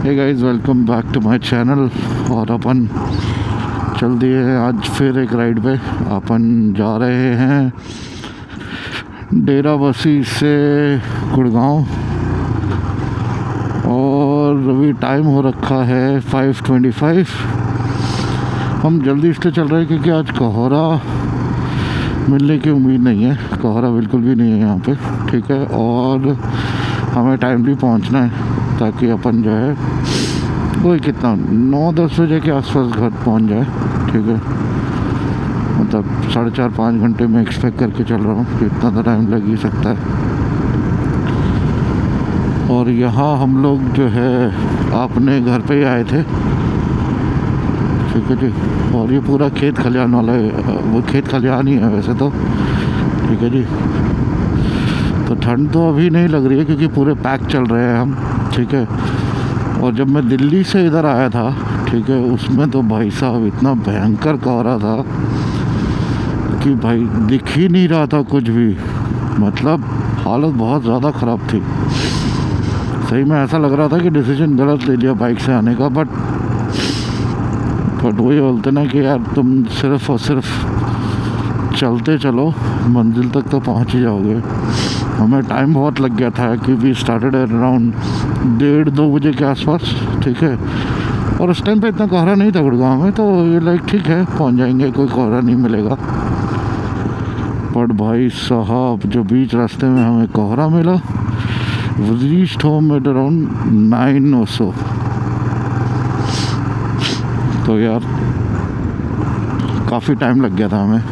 Hey guys, welcome back to my channel. और अपन चल दिए आज फिर एक राइड पे। अपन जा रहे हैं डेराबस्सी से गुड़गांव और अभी टाइम हो रखा है 5:25। हम जल्दी इसलिए चल रहे हैं क्योंकि आज कोहरा मिलने की उम्मीद नहीं है। कोहरा बिल्कुल भी नहीं है यहाँ पे, ठीक है। और हमें टाइमली पहुँचना है ताकि अपन जो है वही कितना 9-10 बजे के आसपास घर पहुँच जाए, ठीक है। मतलब 4.5-5 घंटे में एक्सपेक्ट करके चल रहा हूँ कि इतना तो टाइम लग ही सकता है। और यहाँ हम लोग जो है अपने घर पे ही आए थे, ठीक है जी। और ये पूरा खेत खलिहान वाला है, वो खेत खलिहान ही है वैसे तो, ठीक है जी। तो ठंड तो अभी नहीं लग रही है क्योंकि पूरे पैक चल रहे हैं हम, ठीक है। और जब मैं दिल्ली से इधर आया था, ठीक है, उसमें तो भाई साहब इतना भयंकर कोहरा था कि भाई दिख ही नहीं रहा था कुछ भी। मतलब हालत बहुत ज़्यादा ख़राब थी। सही में ऐसा लग रहा था कि डिसीजन गलत ले लिया बाइक से आने का। बट वही बोलते ना कि यार तुम सिर्फ और सिर्फ चलते चलो, मंजिल तक तो पहुंच ही जाओगे। हमें टाइम बहुत लग गया था कि वी स्टार्टेड अराउंड 1:30-2 बजे के आसपास, ठीक है। और उस टाइम पे इतना कोहरा नहीं था गुड़गांव में, तो ये लाइक ठीक है पहुंच जाएंगे, कोई कोहरा नहीं मिलेगा। बट भाई साहब जो बीच रास्ते में हमें कोहरा मिला, रीच्ड होम एट अराउंड 9 और सो। तो यार काफ़ी टाइम लग गया था हमें।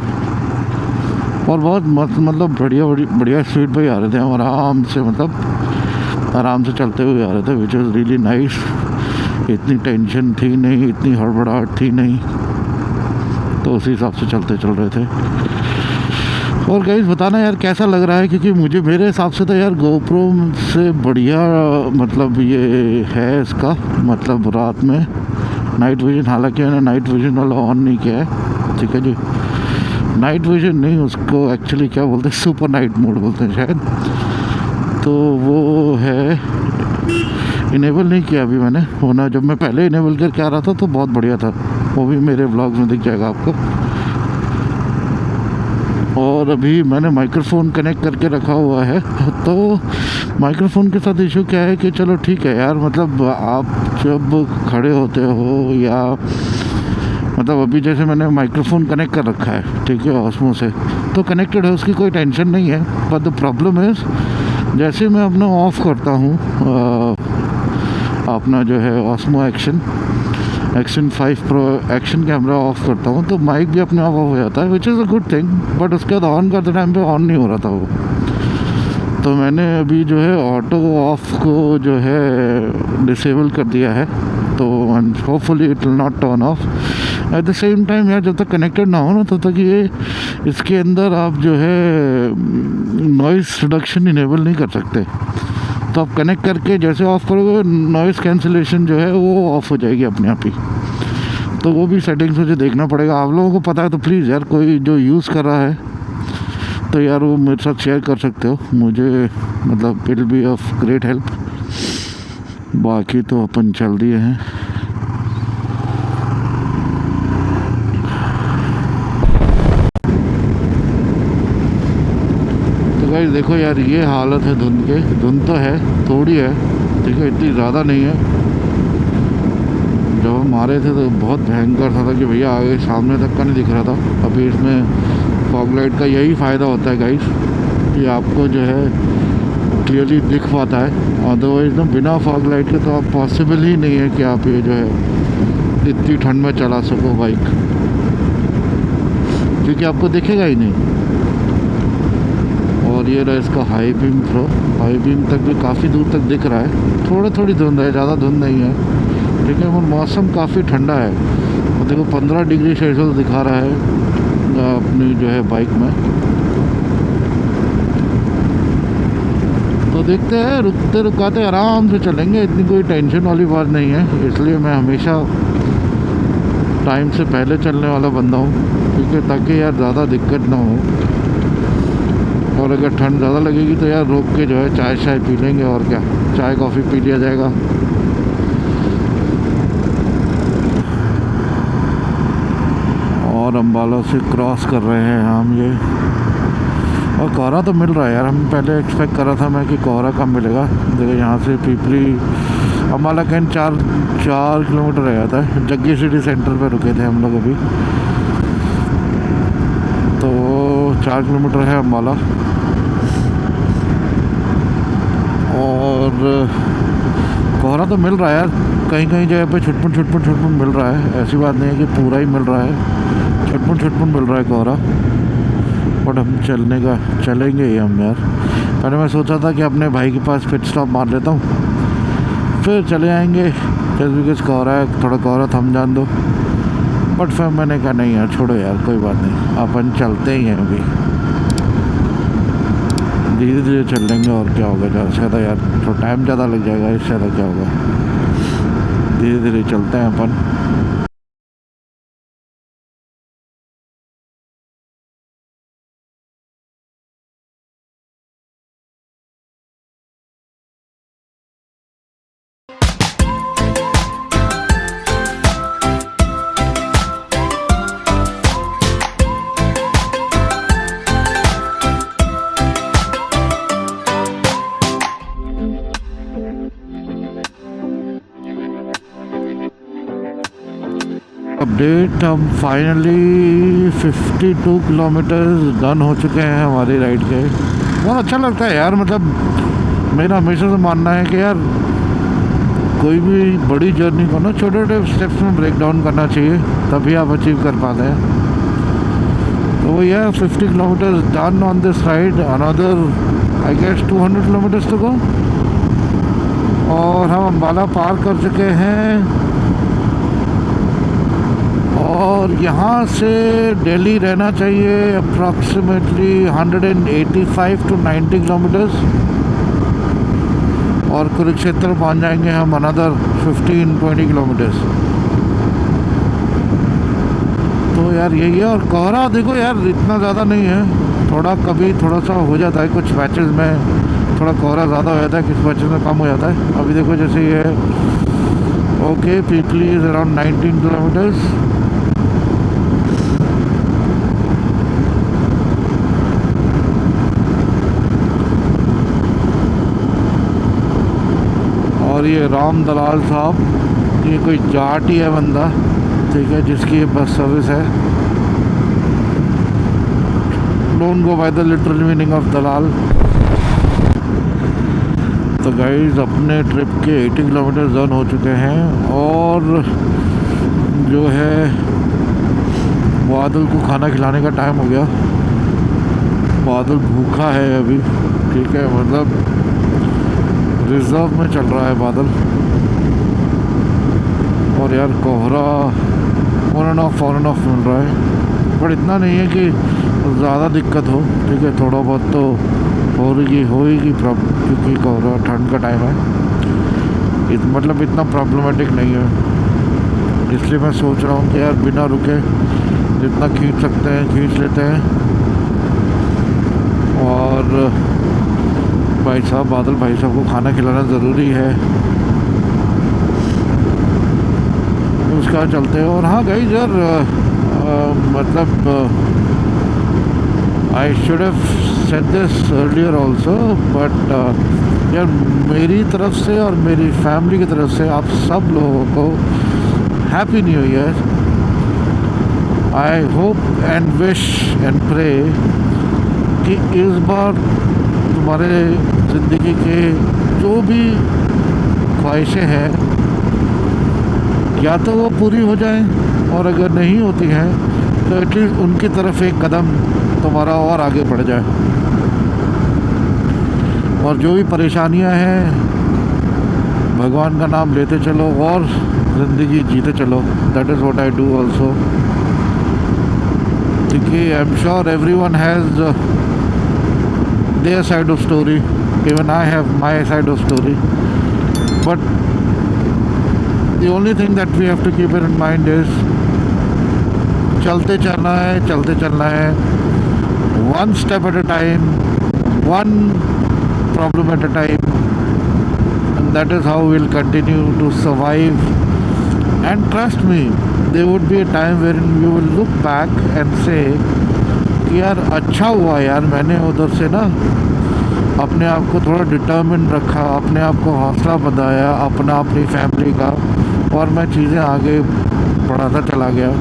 और बहुत मतलब बढ़िया स्पीड पे ही आ रहे थे हम, आराम से, मतलब आराम से चलते हुए आ रहे थे, विच इज़ रियली नाइस। इतनी टेंशन थी नहीं, इतनी हड़बड़ाहट थी नहीं, तो उसी हिसाब से चलते चल रहे थे। और गाइस बताना यार कैसा लग रहा है, क्योंकि मुझे मेरे हिसाब से तो यार गोप्रो से बढ़िया मतलब ये है इसका, मतलब रात में नाइट विजन। हालांकि मैंने नाइट विजन वाला ऑन नहीं किया है, ठीक है जी। नाइट विजन नहीं, उसको एक्चुअली क्या बोलते हैं, सुपर नाइट मोड बोलते हैं शायद। तो वो है, इनेबल नहीं किया अभी मैंने, होना जब मैं पहले इनेबल करके आ रहा था तो बहुत बढ़िया था। वो भी मेरे व्लॉग्स में दिख जाएगा आपको। और अभी मैंने माइक्रोफोन कनेक्ट करके रखा हुआ है, तो माइक्रोफोन के साथ इशू क्या है कि चलो ठीक है यार, मतलब आप जब खड़े होते हो या मतलब अभी जैसे मैंने माइक्रोफोन कनेक्ट कर रखा है, ठीक है, ऑस्मो से, तो कनेक्टेड है, उसकी कोई टेंशन नहीं है। बट द प्रॉब्लम इज़ जैसे मैं अपना ऑफ़ करता हूँ अपना जो है osmo action 5 pro action camera of करता हूँ, तो माइक भी अपने आप ऑफ हो जाता है, which is a good thing. But उसके बाद ऑन करते टाइम पे ऑन नहीं हो रहा था वो। तो मैंने अभी जो है ऑटो ऑफ को जो है डिसेबल कर दिया है, तो hopefully it will not turn off. At the same time यार जब तक कनेक्टेड ना हो ना तब तक ये इसके अंदर आप जो है नॉइज़ रिडक्शन इनेबल नहीं कर सकते। तो आप कनेक्ट करके जैसे ऑफ़ करोगे, नॉइज़ कैंसिलेशन जो है वो ऑफ़ हो जाएगी अपने आप ही। तो वो भी सेटिंग्स मुझे देखना पड़ेगा। आप लोगों को पता है तो प्लीज़ यार, कोई जो यूज़ कर रहा है तो यार वो मेरे साथ शेयर कर सकते हो, मुझे मतलब it will be of great help. बाकी तो अपन चल दिए हैं। तो गाइस देखो यार, ये हालत है धुंध के। धुंध तो है, थोड़ी है, ठीक है, इतनी ज़्यादा नहीं है। जब हम आ रहे थे तो बहुत भयंकर था कि भैया आगे सामने तक का नहीं दिख रहा था। अभी इसमें फॉग लाइट का यही फ़ायदा होता है गाइस कि आपको जो है क्लियरली दिख पाता है। अदरवाइज़ ना बिना फॉग लाइट के तो आप पॉसिबल ही नहीं है कि आप ये जो है इतनी ठंड में चला सको बाइक, क्योंकि आपको दिखेगा ही नहीं। और ये रहा इसका high beam pro. High beam तक भी काफ़ी दूर तक दिख रहा है। थोड़ी धुंध है, ज़्यादा धुंध नहीं है, ठीक है। और मौसम काफ़ी ठंडा है। और देखो 15 डिग्री सेल्सियस दिखा रहा है अपनी जो है बाइक में। तो देखते हैं, रुकते रुकाते आराम से चलेंगे, इतनी कोई टेंशन वाली बात नहीं है। इसलिए मैं हमेशा टाइम से पहले चलने वाला बंदा हूँ, ठीक है, ताकि यार ज़्यादा दिक्कत ना हो। और अगर ठंड ज़्यादा लगेगी तो यार रोक के जो है चाय पी लेंगे, और क्या, चाय कॉफ़ी पी लिया जाएगा। अम्बाला से क्रॉस कर रहे हैं हम ये। और कोहरा तो मिल रहा है यार, हम पहले एक्सपेक्ट कर रहा था मैं कि कोहरा कम मिलेगा। देखो यहाँ से पीपली अम्बाला कैंट 4 किलोमीटर रह जाता है। जग्गी सिटी सेंटर पे रुके थे हम लोग अभी, तो 4 किलोमीटर है अम्बाला। और कोहरा तो मिल रहा है यार, कहीं कहीं जगह पे छुटपुट मिल रहा है। ऐसी बात नहीं है कि पूरा ही मिल रहा है, छुटपुट मिल रहा है कोहरा। बट हम चलेंगे ही हम यार। पहले मैं सोचा था कि अपने भाई के पास पिट स्टॉप मार लेता हूँ, फिर चले आएंगे। जस्ट बिकॉज कोहरा है, थोड़ा कोहरा थम जान दो। बट फिर मैंने कहा नहीं यार, छोड़ो यार, कोई बात नहीं, अपन चलते ही हैं अभी। धीरे धीरे चल लेंगे और क्या होगा। ज़्यादा से ज़्यादा यार थोड़ा टाइम ज़्यादा लग जाएगा, इससे ज़्यादा क्या होगा। धीरे धीरे चलते हैं अपन। अपडेट, हम फाइनली 52 किलोमीटर्स डन हो चुके हैं हमारी राइड के। बहुत अच्छा लगता है यार। मतलब मेरा हमेशा से मानना है कि यार कोई भी बड़ी जर्नी को ना छोटे छोटे स्टेप्स में ब्रेक डाउन करना चाहिए, तभी आप अचीव कर पाते हैं। तो वो यह 50 kilometres done on this ride, another I guess 200 kilometres to go. और हम अम्बाला पार कर चुके हैं। और यहाँ से दिल्ली रहना चाहिए अप्रॉक्सीमेटली 185 to 90 किलोमीटर्स। और कुरुक्षेत्र पहुँच जाएंगे हम अनदर 15-20 किलोमीटर्स। तो यार यही है। और कोहरा देखो यार इतना ज़्यादा नहीं है, थोड़ा कभी थोड़ा सा हो जाता है, कुछ पैचेस में थोड़ा कोहरा ज़्यादा हो जाता है, कुछ पैचेस में कम हो जाता है। अभी देखो जैसे ये okay, Pipli is around 19 kilometres. और ये राम दलाल साहब, ये कोई जाट ही है बंदा, ठीक है, जिसकी ये बस सर्विस है। Don't go by the literal meaning of dalal. तो गाइस अपने ट्रिप के 80 किलोमीटर डन हो चुके हैं। और जो है बादल को खाना खिलाने का टाइम हो गया। बादल भूखा है अभी, ठीक है, मतलब रिजर्व में चल रहा है बादल। और यार कोहरा ऑन एंड ऑफ मिल रहा है, बट इतना नहीं है कि ज़्यादा दिक्कत हो, ठीक है। थोड़ा बहुत तो होगी क्योंकि कोहरा ठंड का टाइम है, मतलब इतना प्रॉब्लमेटिक नहीं है। इसलिए मैं सोच रहा हूँ कि यार बिना रुके जितना खींच सकते हैं खींच लेते हैं। और बादल भाई साहब को खाना खिलाना ज़रूरी है, उसका चलते हैं। और हाँ गाइस यार मतलब I should have said this earlier also, but यार मेरी तरफ से और मेरी फैमिली की तरफ से आप सब लोगों को happy new year. I hope and wish and pray कि इस बार तुम्हारे ज़िंदगी के जो भी ख्वाहिशें हैं या तो वो पूरी हो जाएं, और अगर नहीं होती हैं तो एटलीस्ट उनकी तरफ एक कदम तुम्हारा और आगे बढ़ जाए। और जो भी परेशानियां हैं भगवान का नाम लेते चलो और ज़िंदगी जीते चलो। That is what I do also, क्योंकि I am sure everyone has their side of story, even I have my side of story, but the only thing that we have to keep it in mind is चलते चलना है, one step at a time, one problem at a time, and that is how we'll continue to survive and trust me, there would be a time where you will look back and say कि यार अच्छा हुआ यार मैंने उधर से ना अपने आप को थोड़ा डिटर्मिन रखा, अपने आप को हौसला बढ़ाया अपना, अपनी फैमिली का, और मैं चीज़ें आगे बढ़ाता चला गया।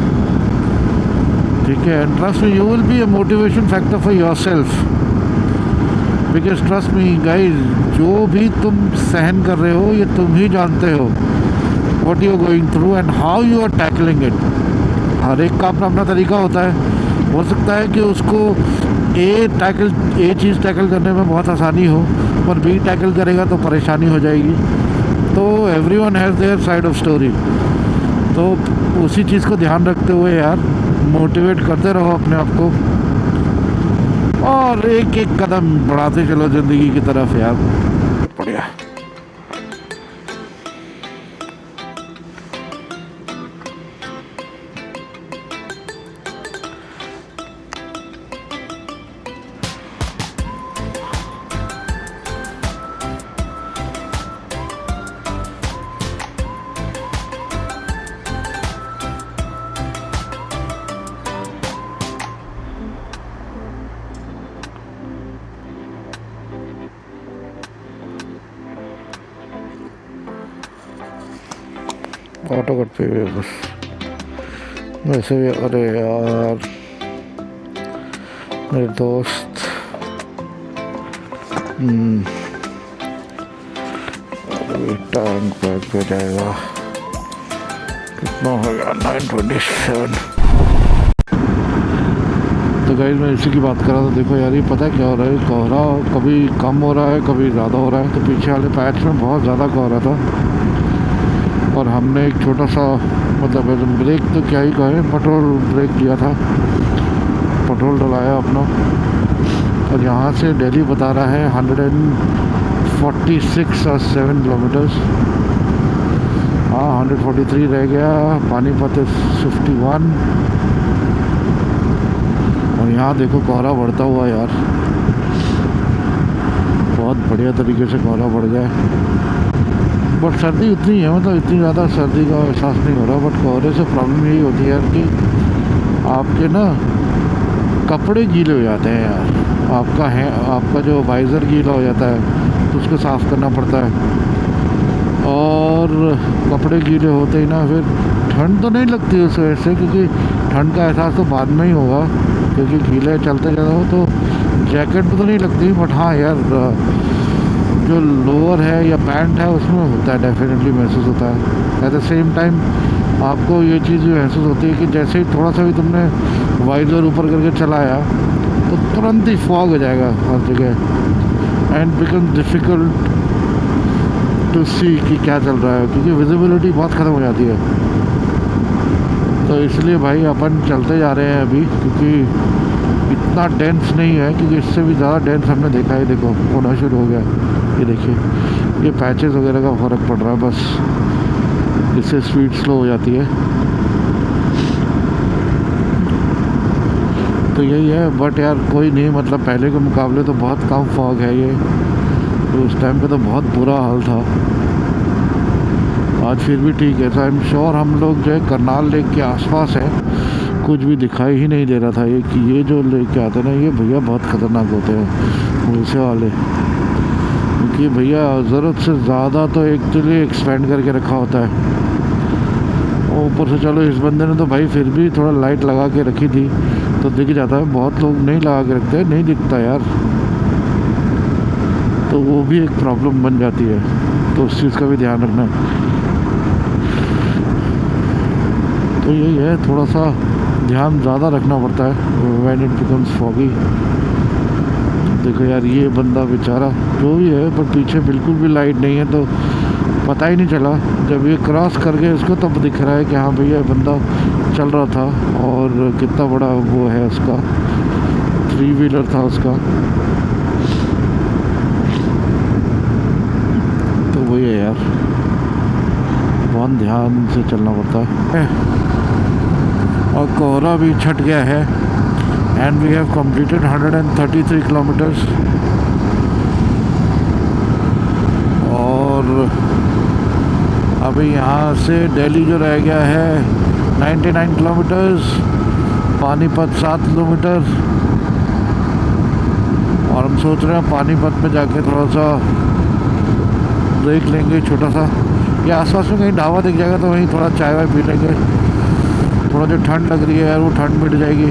ठीक है, and trust me, you will be a motivation factor for your self, because trust me guys, जो भी तुम सहन कर रहे हो ये तुम ही जानते हो what you are going through and how you are tackling it. हर एक का अपना अपना तरीका होता है। हो सकता है कि उसको ए चीज़ टैकल करने में बहुत आसानी हो, पर बी टैकल करेगा तो परेशानी हो जाएगी। तो everyone has their side of story. तो उसी चीज़ को ध्यान रखते हुए यार मोटिवेट करते रहो अपने आप को, और एक एक कदम बढ़ाते चलो ज़िंदगी की तरफ यार। बढ़िया। ऑटो कट पे हुए बस वैसे भी। अरे यार मेरे दोस्त, अभी टैंक बैग पे जाएगा। कितना हो गया? 9:27। तो गाइस मैं इसी की बात कर रहा था। देखो यार ये पता है क्या हो रहा है, कोहरा कभी कम हो रहा है कभी ज़्यादा हो रहा है। तो पीछे वाले पैच में बहुत ज़्यादा कोहरा था, और हमने एक छोटा सा मतलब ब्रेक तो क्या ही कहें, पेट्रोल ब्रेक लिया था, पेट्रोल डलाया अपना। और यहाँ से दिल्ली बता रहा है 146 और 7 किलोमीटर्स। हाँ 143 रह गया। पानीपत 51। और यहाँ देखो कोहरा बढ़ता हुआ यार, बहुत बढ़िया तरीके से कोहरा बढ़ गया है। बट सर्दी उतनी है, मतलब इतनी ज़्यादा सर्दी का एहसास नहीं हो रहा। बट कोहरे से प्रॉब्लम यही होती है यार कि आपके ना कपड़े गीले हो जाते हैं यार। आपका जो वाइज़र गीला हो जाता है तो उसको साफ़ करना पड़ता है, और कपड़े गीले होते ही ना फिर ठंड तो नहीं लगती उस वजह से, क्योंकि ठंड का एहसास तो बाद में ही होगा, क्योंकि गीले चलते ज़्यादा हो तो जैकेट में तो नहीं लगती। बट हाँ यार जो लोअर है या पैंट है उसमें होता है, डेफिनेटली महसूस होता है। एट द सेम टाइम आपको ये चीज़ भी महसूस होती है कि जैसे ही थोड़ा सा भी तुमने वाइज़र ऊपर करके चलाया तो तुरंत ही फॉग हो जाएगा हर जगह, एंड बिकम डिफ़िकल्ट टू सी कि क्या चल रहा है, क्योंकि विजिबिलिटी बहुत ख़त्म हो जाती है। तो इसलिए भाई अपन चलते जा रहे हैं अभी, क्योंकि इतना डेंस नहीं है, क्योंकि इससे भी ज़्यादा डेंस हमने देखा है। देखो होना शुरू हो गया, ये देखिए ये पैचेस वगैरह का फ़र्क पड़ रहा है बस, इससे स्पीड स्लो हो जाती है। तो यही है। बट यार कोई नहीं, मतलब पहले के मुकाबले तो बहुत कम फॉग है ये, तो उस टाइम पे तो बहुत बुरा हाल था। आज फिर भी ठीक है। तो आई एम श्योर हम लोग जो है करनाल लेक के आसपास है, कुछ भी दिखाई ही नहीं दे रहा था ये कि ये जो लेके आते हैं ना ये भैया बहुत ख़तरनाक होते हैं पुलिसे वाले, क्योंकि भैया ज़रूरत से ज़्यादा तो एक के लिए एक्सपेंड करके रखा होता है। ऊपर से चलो इस बंदे ने तो भाई फिर भी थोड़ा लाइट लगा के रखी थी तो दिख जाता है, बहुत लोग नहीं लगा के रखते, नहीं दिखता यार, तो वो भी एक प्रॉब्लम बन जाती है। तो उस चीज़ का भी ध्यान रखना। तो यही है, थोड़ा सा ध्यान ज़्यादा रखना पड़ता है व्हेन इट बिकम्स फॉगी। देखो यार ये बंदा बेचारा जो भी है, पर पीछे बिल्कुल भी लाइट नहीं है तो पता ही नहीं चला। जब ये क्रॉस कर गए उसको तब दिख रहा है कि हाँ भैया बंदा चल रहा था, और कितना बड़ा वो है उसका 3 व्हीलर था उसका। तो वही है यार, बहुत ध्यान से चलना पड़ता है। और कोहरा भी छट गया है, and we have completed 133 kilometres. और अब अभी यहाँ से दिल्ली जो रह गया है 99 किलोमीटर्स, पानीपत 7 किलोमीटर। और हम सोच रहे हैं पानीपत में जाके थोड़ा सा ब्रेक लेंगे छोटा सा, या आसपास में कहीं ढाबा दिख जाएगा तो वहीं थोड़ा चाय वाय पी लेंगे। थोड़ा जो ठंड लग रही है यार वो ठंड मिट जाएगी।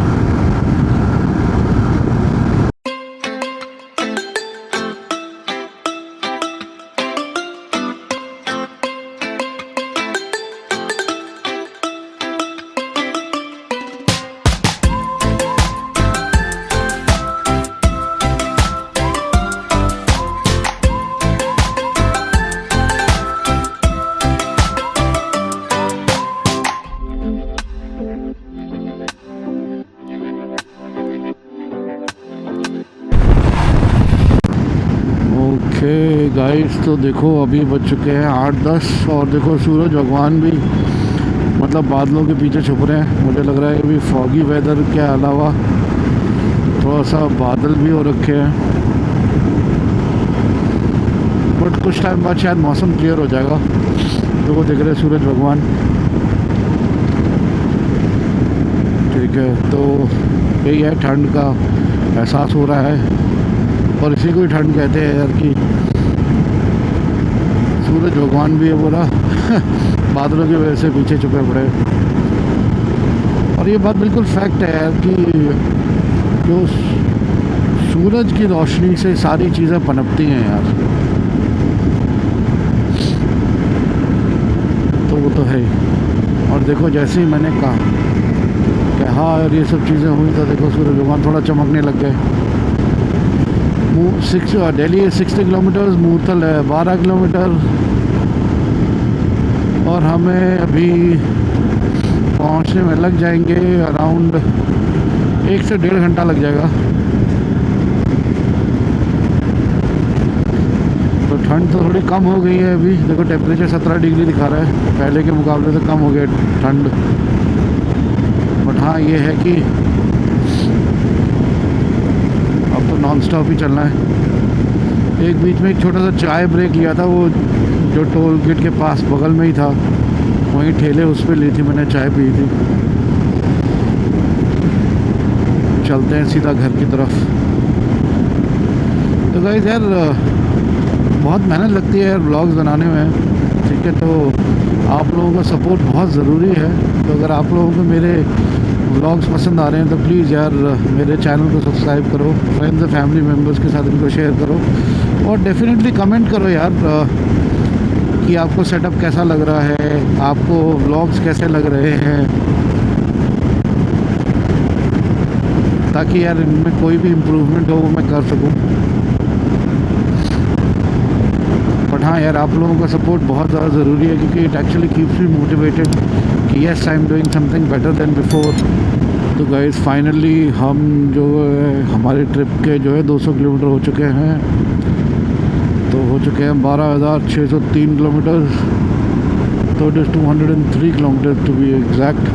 ओके गाइस, तो देखो अभी बज चुके हैं 8-10 और देखो सूरज भगवान भी मतलब बादलों के पीछे छुप रहे हैं। मुझे लग रहा है कि अभी फॉगी वेदर के अलावा थोड़ा सा बादल भी हो रखे हैं, बट कुछ टाइम बाद शायद मौसम क्लियर हो जाएगा। तो वो दिख रहे हैं सूरज भगवान। ठीक है, तो यही है, ठंड का एहसास हो रहा है और इसी को ही ठंड कहते हैं यार कि सूरज भगवान भी है पूरा बादलों की वजह से पीछे छुपे पड़े। और ये बात बिल्कुल फैक्ट है यार कि जो सूरज की रोशनी से सारी चीज़ें पनपती हैं यार, तो वो तो है ही। और देखो जैसे ही मैंने कहा और ये सब चीज़ें हुई तो देखो सूरज भगवान थोड़ा चमकने लग गए। दिल्ली है 60 किलोमीटर, मूर्थल है 12 किलोमीटर और हमें अभी पहुंचने में लग जाएंगे अराउंड 1 से 1.5 घंटा लग जाएगा। तो ठंड तो थोड़ी कम हो गई है अभी, देखो टेम्परेचर 17 डिग्री दिखा रहा है, पहले के मुकाबले तो कम हो गया ठंड। बट हाँ ये है कि अब तो नॉन स्टॉप ही चलना है। एक बीच में एक छोटा सा चाय ब्रेक लिया था, वो जो टोल गेट के पास बगल में ही था, वहीं ठेले उस पर ली थी मैंने, चाय पी थी। चलते हैं सीधा घर की तरफ। तो गाइस यार बहुत मेहनत लगती है यार व्लॉग्स बनाने में, ठीक है, तो आप लोगों का सपोर्ट बहुत ज़रूरी है। तो अगर आप लोगों को मेरे व्लॉग्स पसंद आ रहे हैं तो प्लीज़ यार मेरे चैनल को सब्सक्राइब करो, फ्रेंड्स और फैमिली मेम्बर्स के साथ इनको शेयर करो और डेफिनेटली कमेंट करो यार कि आपको सेटअप कैसा लग रहा है, आपको व्लॉग्स कैसे लग रहे हैं, ताकि यार इनमें कोई भी इम्प्रूवमेंट हो वो मैं कर सकूं। बट हाँ यार आप लोगों का सपोर्ट बहुत ज़्यादा ज़रूरी है, क्योंकि it actually keeps me motivated कि yes I am doing something better than before. तो गाइस फाइनली हम जो है हमारे ट्रिप के जो है 200 किलोमीटर हो चुके हैं। तो हो चुके हैं 12,603 किलोमीटर, तो it is 203 kilometre to be exact.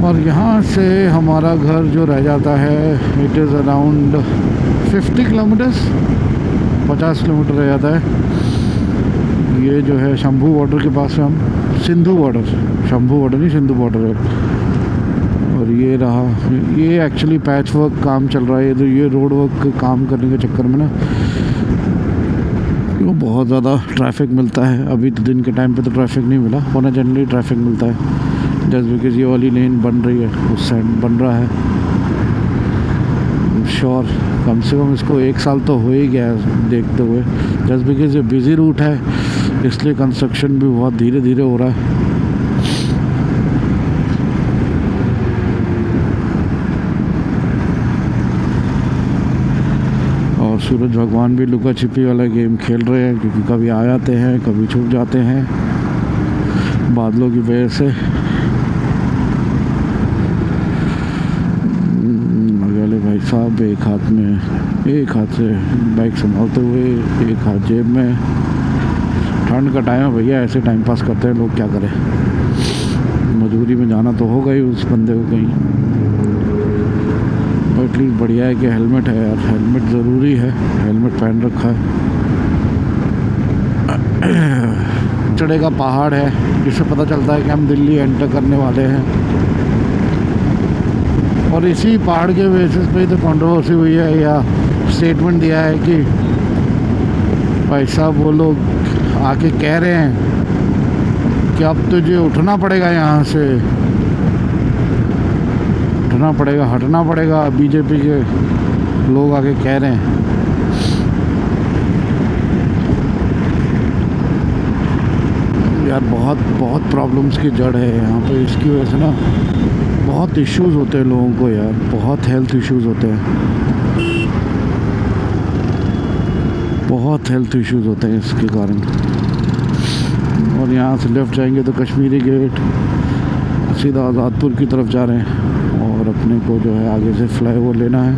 और यहाँ से हमारा घर जो रह जाता है it is around 50 kilometres, 50 kilometre रह जाता है। ये जो है शंभू बॉर्डर के पास है, हम सिंधु बॉर्डर, शंभू बॉर्डर नहीं सिंधु बॉर्डर है। और ये रहा, ये एक्चुअली पैच वर्क काम चल रहा है, तो ये रोड वर्क काम करने के चक्कर में ना वो बहुत ज़्यादा ट्रैफिक मिलता है। अभी तो दिन के टाइम पे तो ट्रैफिक नहीं मिला, वरना जनरली ट्रैफिक मिलता है जस्ट बिकॉज ये वाली लेन बन रही है, उस साइड बन रहा है। श्योर कम से कम इसको 1 साल तो हो ही गया है देखते हुए, जस्ट बिकॉज ये बिज़ी रूट है इसलिए कंस्ट्रक्शन भी बहुत धीरे धीरे हो रहा है। और सूरज भगवान भी लुका छिपी वाला गेम खेल रहे हैं, क्योंकि कभी आ जाते हैं कभी छुप जाते हैं बादलों की वजह से। अगले भाई साहब एक हाथ से बाइक संभालते हुए, एक हाथ जेब में। ठंड का टाइम है भैया, ऐसे टाइम पास करते हैं लोग, क्या करें, मजबूरी में जाना तो होगा ही उस बंदे को कहीं। पर एटलीस्ट बढ़िया है कि हेलमेट है यार, हेलमेट ज़रूरी है, हेलमेट पहन रखा है। चढ़े का पहाड़ है जिससे पता चलता है कि हम दिल्ली एंटर करने वाले हैं। और इसी पहाड़ के बेसिस पे तो कंट्रोवर्सी हुई है या स्टेटमेंट दिया है कि भाई साहब वो लोग आके कह रहे हैं कि अब तुझे उठना पड़ेगा, यहाँ से उठना पड़ेगा, हटना पड़ेगा। बीजेपी के लोग आके कह रहे हैं। यार बहुत बहुत प्रॉब्लम्स की जड़ है यहाँ पे। इसकी वजह से ना बहुत इश्यूज होते हैं लोगों को यार, बहुत हेल्थ इश्यूज होते हैं, बहुत हेल्थ इश्यूज होते हैं इसके कारण। और यहाँ से लेफ़्ट जाएंगे तो कश्मीरी गेट, सीधा आज़ादपुर की तरफ जा रहे हैं और अपने को जो है आगे से फ्लाई ओवर लेना है।